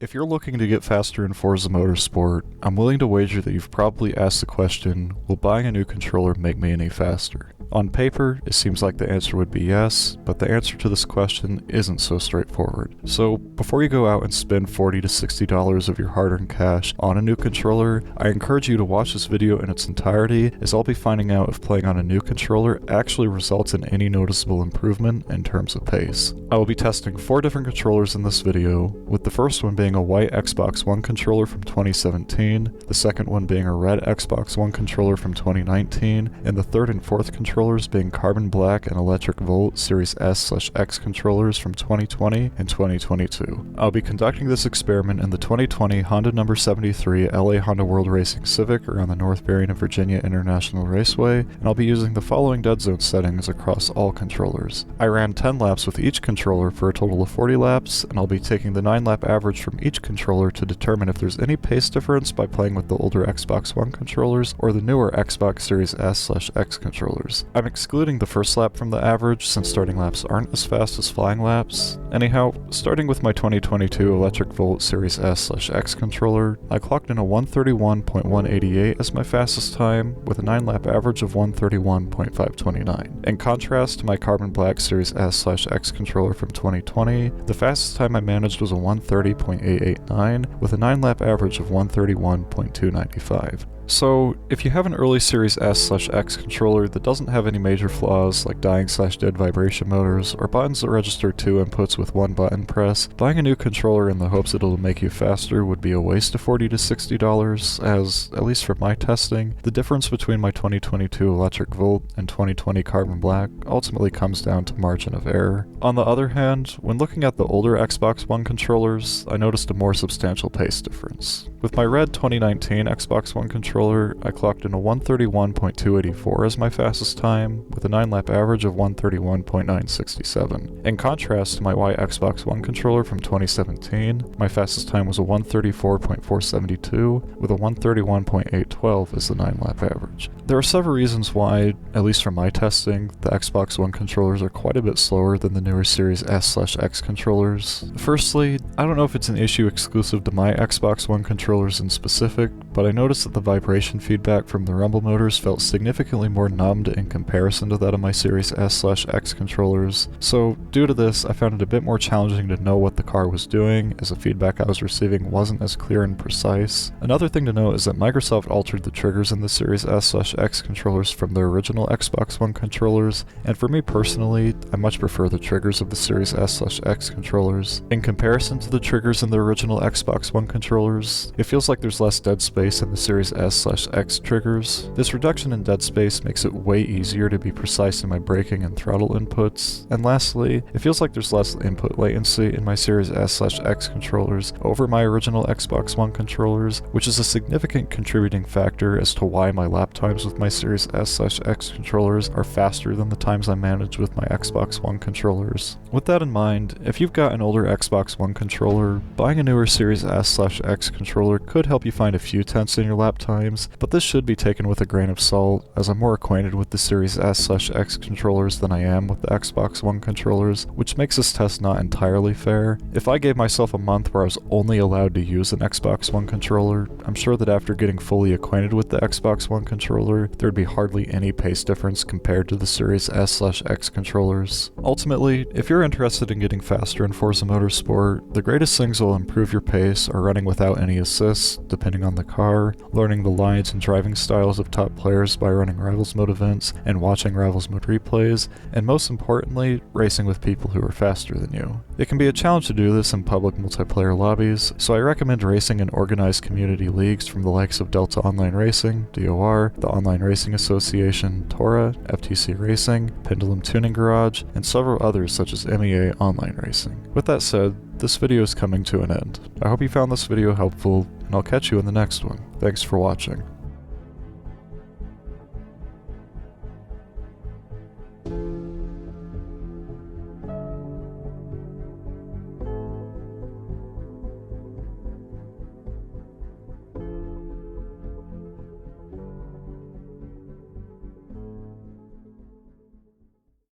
If you're looking to get faster in Forza Motorsport, I'm willing to wager that you've probably asked the question, will buying a new controller make me any faster? On paper, it seems like the answer would be yes, but the answer to this question isn't so straightforward. So, before you go out and spend $40 to $60 of your hard-earned cash on a new controller, I encourage you to watch this video in its entirety, as I'll be finding out if playing on a new controller actually results in any noticeable improvement in terms of pace. I will be testing 4 different controllers in this video, with the first one being a white Xbox One controller from 2017, the second one being a red Xbox One controller from 2019, and the third and fourth controllers being carbon black and electric volt Series S/X controllers from 2020 and 2022. I'll be conducting this experiment in the 2020 Honda No. 73 LA Honda World Racing Civic around the North Variant of Virginia International Raceway, and I'll be using the following dead zone settings across all controllers. I ran 10 laps with each controller for a total of 40 laps, and I'll be taking the 9-lap average from each controller to determine if there's any pace difference by playing with the older Xbox One controllers or the newer Xbox Series S/X controllers. I'm excluding the first lap from the average since starting laps aren't as fast as flying laps. Anyhow, starting with my 2022 electric volt Series S/X controller, I clocked in a 131.188 as my fastest time, with a 9-lap average of 131.529. In contrast to my carbon black Series S/X controller from 2020, the fastest time I managed was a 130.889, with a 9-lap average of 131.295. So, if you have an early Series S/X controller that doesn't have any major flaws like dying/dead vibration motors or buttons that register 2 inputs with 1 button press, buying a new controller in the hopes it'll make you faster would be a waste of $40 to $60, as, at least from my testing, the difference between my 2022 electric volt and 2020 carbon black ultimately comes down to margin of error. On the other hand, when looking at the older Xbox One controllers, I noticed a more substantial pace difference. With my red 2019 Xbox One controller, I clocked in a 131.284 as my fastest time, with a 9-lap average of 131.967. In contrast to my white Xbox One controller from 2017, my fastest time was a 134.472, with a 131.812 as the 9-lap average. There are several reasons why, at least from my testing, the Xbox One controllers are quite a bit slower than the newer Series S/X controllers. Firstly, I don't know if it's an issue exclusive to my Xbox One controllers in specific, but I noticed that the vibration feedback from the rumble motors felt significantly more numbed in comparison to that of my Series S/X controllers, so due to this I found it a bit more challenging to know what the car was doing, as the feedback I was receiving wasn't as clear and precise. Another thing to note is that Microsoft altered the triggers in the Series S/X controllers from their original Xbox One controllers, and for me personally, I much prefer the triggers of the Series S/X controllers. In comparison to the triggers in the original Xbox One controllers, it feels like there's less dead space in the Series S/X triggers. This reduction in dead space makes it way easier to be precise in my braking and throttle inputs, and lastly, it feels like there's less input latency in my Series S/X controllers over my original Xbox One controllers, which is a significant contributing factor as to why my lap times with my Series S/X controllers are faster than the times I manage with my Xbox One controllers. With that in mind, if you've got an older Xbox One controller, buying a newer Series S/X controller could help you find a few tenths in your lap times, but this should be taken with a grain of salt, as I'm more acquainted with the Series S/X controllers than I am with the Xbox One controllers, which makes this test not entirely fair. If I gave myself a month where I was only allowed to use an Xbox One controller, I'm sure that after getting fully acquainted with the Xbox One controller, there'd be hardly any pace difference compared to the Series S/X controllers. Ultimately, if you're interested in getting faster in Forza Motorsport, the greatest things that will improve your pace are running without any assists, depending on the car, learning the lines and driving styles of top players by running Rivals Mode events and watching Rivals Mode replays, and most importantly, racing with people who are faster than you. It can be a challenge to do this in public multiplayer lobbies, so I recommend racing in organized community leagues from the likes of Delta Online Racing, DOR, the Online Racing Association, Tora, FTC Racing, Pendulum Tuning Garage, and several others such as MEA Online Racing. With that said, this video is coming to an end. I hope you found this video helpful, and I'll catch you in the next one. Thanks for watching.